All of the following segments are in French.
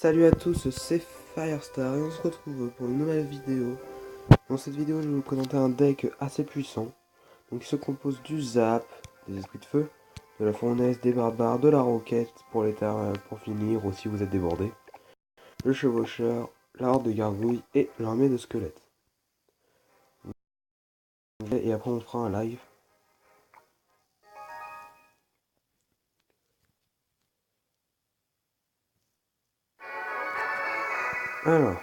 Salut à tous, c'est Firestar et on se retrouve pour une nouvelle vidéo. Dans cette vidéo, je vais vous présenter un deck assez puissant. Donc, il se compose du Zap, des esprits de feu, de la fournaise, des barbares, de la roquette pour pour finir, ou si vous êtes débordé, le chevaucheur, la horde de gargouilles et l'armée de squelettes. Et après, on fera un live. Alors,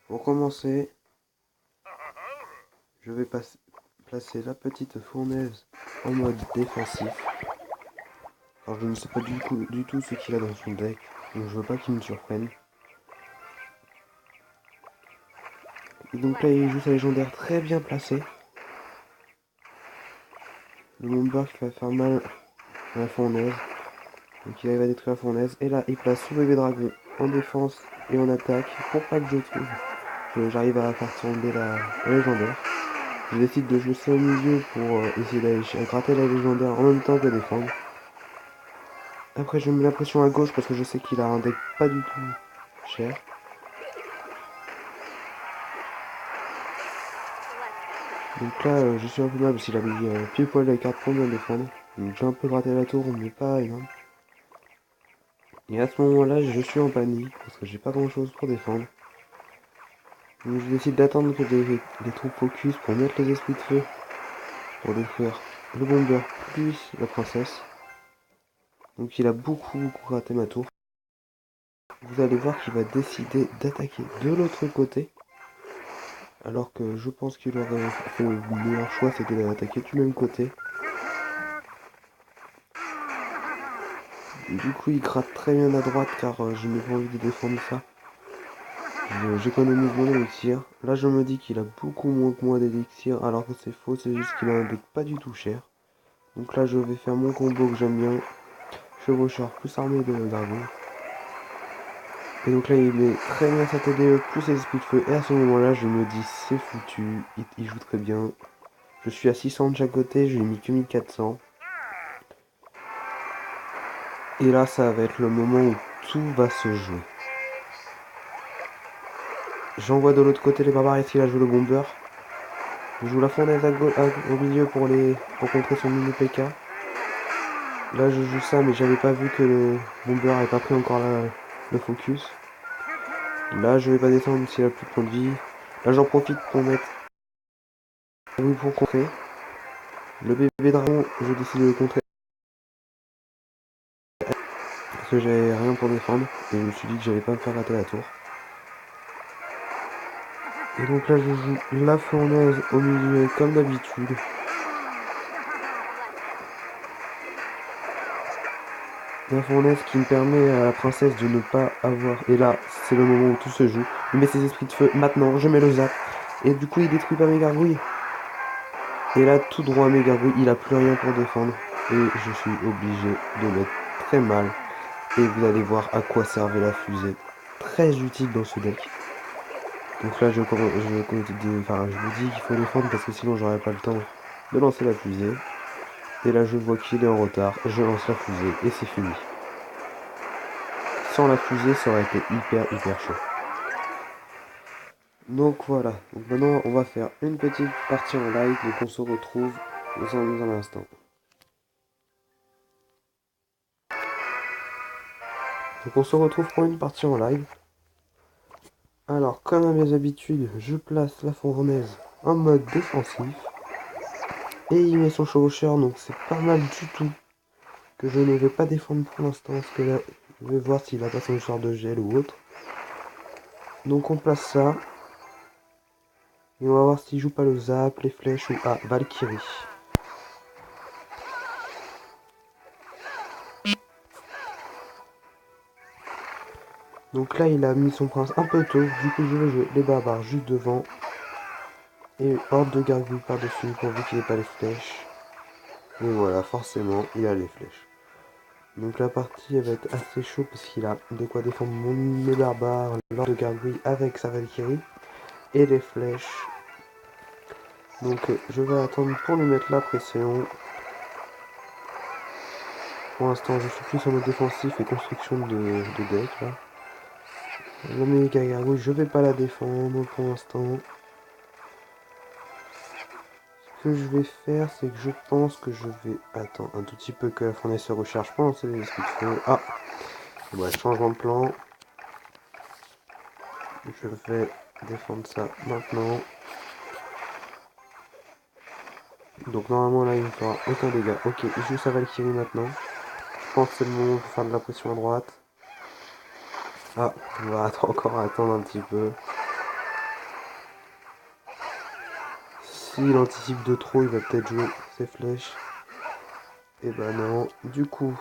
pour commencer, je vais placer la petite fournaise en mode défensif. Alors je ne sais pas du tout ce qu'il a dans son deck, donc je veux pas qu'il me surprenne. Et donc là il joue sa légendaire très bien placée. Le bomber qui va faire mal à la fournaise. Donc il arrive à détruire la fournaise. Et là il place son bébé dragon en défense et en attaque pour pas que j'arrive à faire tomber la légendaire. Je décide de jouer ça au milieu pour essayer d'aller gratter la légendaire en même temps que défendre. Après je mets la pression à gauche parce que je sais qu'il a un deck pas du tout cher. Donc là, je suis un peu mal parce qu'il a mis pile poil la carte pour bien défendre. Donc j'ai un peu gratté la tour, mais pas énorme. Et à ce moment-là, je suis en panique parce que j'ai pas grand-chose pour défendre. Donc je décide d'attendre que les troupes focus pour mettre les esprits de feu pour détruire le bomber puis la princesse. Donc il a beaucoup gratté ma tour. Vous allez voir qu'il va décider d'attaquer de l'autre côté. Alors que je pense qu'il aurait fait le meilleur choix, c'était d'attaquer du même côté. Du coup, il gratte très bien à droite car je n'ai pas envie de défendre ça. J'économise mon élixir. Là, je me dis qu'il a beaucoup moins que moi d'élixir alors que c'est faux, c'est juste qu'il a un deck pas du tout cher. Donc là, je vais faire mon combo que j'aime bien. Chevaucheur plus armée de dragon. Et donc là, il met très bien sa TDE plus ses esprits de feu. Et à ce moment-là, je me dis c'est foutu, il joue très bien. Je suis à 600 de chaque côté, je lui ai mis que 1400. Et là, ça va être le moment où tout va se jouer. J'envoie de l'autre côté les barbares ici, là je joue le bomber. Je joue la fournaise au milieu pour contrer son mini PK. Là je joue ça mais j'avais pas vu que le bomber n'avait pas pris encore le focus. Là je vais pas descendre s'il a plus de points de vie. Là j'en profite pour mettre oui pour contrer. Le bébé dragon je décide de le contrer parce que j'avais rien pour défendre. Et je me suis dit que j'allais pas me faire rater la tour. Et donc là je joue la fournaise au milieu comme d'habitude. La fournaise qui me permet à la princesse de ne pas avoir... Et là, c'est le moment où tout se joue. Il met ses esprits de feu. Maintenant, je mets le zap. Et du coup, il détruit pas mes gargouilles. Et là, tout droit à mes gargouilles, il a plus rien pour défendre. Et je suis obligé de mettre très mal. Et vous allez voir à quoi servait la fusée. Très utile dans ce deck. Donc là, je me dis qu'il faut défendre parce que sinon, j'aurais pas le temps de lancer la fusée. Et là, je vois qu'il est en retard. Je lance la fusée et c'est fini. Sans la fusée, ça aurait été hyper chaud. Donc voilà, donc maintenant on va faire une petite partie en live, donc on se retrouve dans un instant. Donc on se retrouve pour une partie en live. Alors comme à mes habitudes, je place la fournaise en mode défensif. Et il met son chevaucheur, donc c'est pas mal du tout. Que je ne vais pas défendre pour l'instant, parce que là, je vais voir s'il a pas son sort de gel ou autre. Donc on place ça. Et on va voir s'il joue pas le zap, les flèches ou Valkyrie. Donc là il a mis son prince un peu tôt, du coup je vais jouer les barbares juste devant. Et horde de gargouilles par-dessus pourvu qu'il n'ait pas les flèches. Et voilà, forcément il a les flèches. Donc la partie elle va être assez chaude parce qu'il a de quoi défendre mes barbares, l'horde de gargouilles avec sa Valkyrie. Et les flèches. Donc je vais attendre pour lui mettre la pression. Pour l'instant je suis plus en mode défensif et construction de deck là. La méga gargouille, je vais pas la défendre pour l'instant. Ce que je vais faire, c'est que je pense que je vais attendre un tout petit peu que la fournaise se recharge pour lancer les esprits de feu. Ah, ouais, changement de plan. Je vais défendre ça maintenant. Donc normalement là il ne fera aucun dégât. Ok, il joue sa Valkyrie maintenant. Je pense que c'est le moment pour faire de la pression à droite. Ah, on va encore attendre un petit peu. S'il anticipe de trop, il va peut-être jouer ses flèches. Et bah non. Du coup,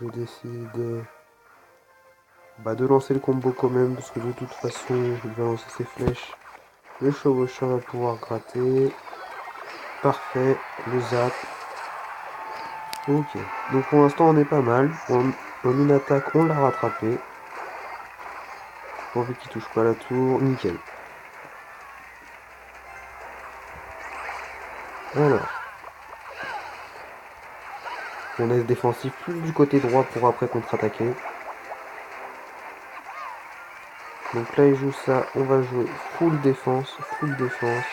je décide de lancer le combo quand même, parce que de toute façon, il va lancer ses flèches. Le chevaucheur va pouvoir gratter. Parfait, le zap. Ok, donc pour l'instant on est pas mal. En une attaque, on l'a rattrapé. Pourvu qu'il touche pas la tour, nickel. Alors, on est défensif plus du côté droit pour après contre-attaquer. Donc là il joue ça, on va jouer full défense, full défense.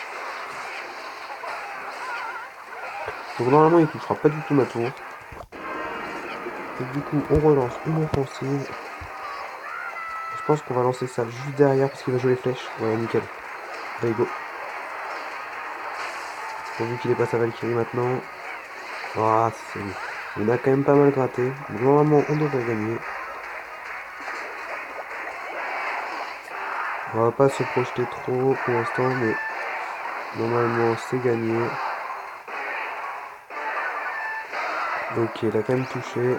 Donc normalement il touchera pas du tout ma tour. Et du coup on relance une offensive. Je pense qu'on va lancer ça juste derrière parce qu'il va jouer les flèches. Voilà, nickel. Allez go. Pourvu qu'il ait pas sa Valkyrie maintenant. Ah, c'est bon. On a quand même pas mal gratté. Donc, normalement on devrait gagner. On va pas se projeter trop pour l'instant, mais normalement c'est gagné. Ok, il a quand même touché.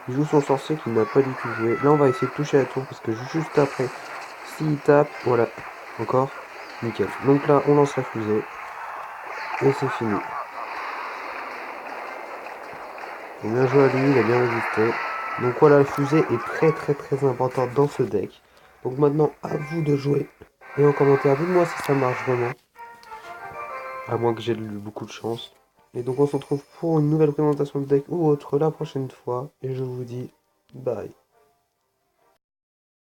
Il joue son sorcier qui n'a pas du tout joué. Là on va essayer de toucher la tour parce que juste après, s'il tape, voilà, encore, nickel. Donc là on lance la fusée. Et c'est fini. Donc bien joué à lui, il a bien résisté. Donc voilà, la fusée est très importante dans ce deck. Donc maintenant, à vous de jouer. Et en commentaire, dites-moi si ça marche vraiment. À moins que j'ai eu beaucoup de chance. Et donc on se retrouve pour une nouvelle présentation de deck ou autre la prochaine fois. Et je vous dis bye.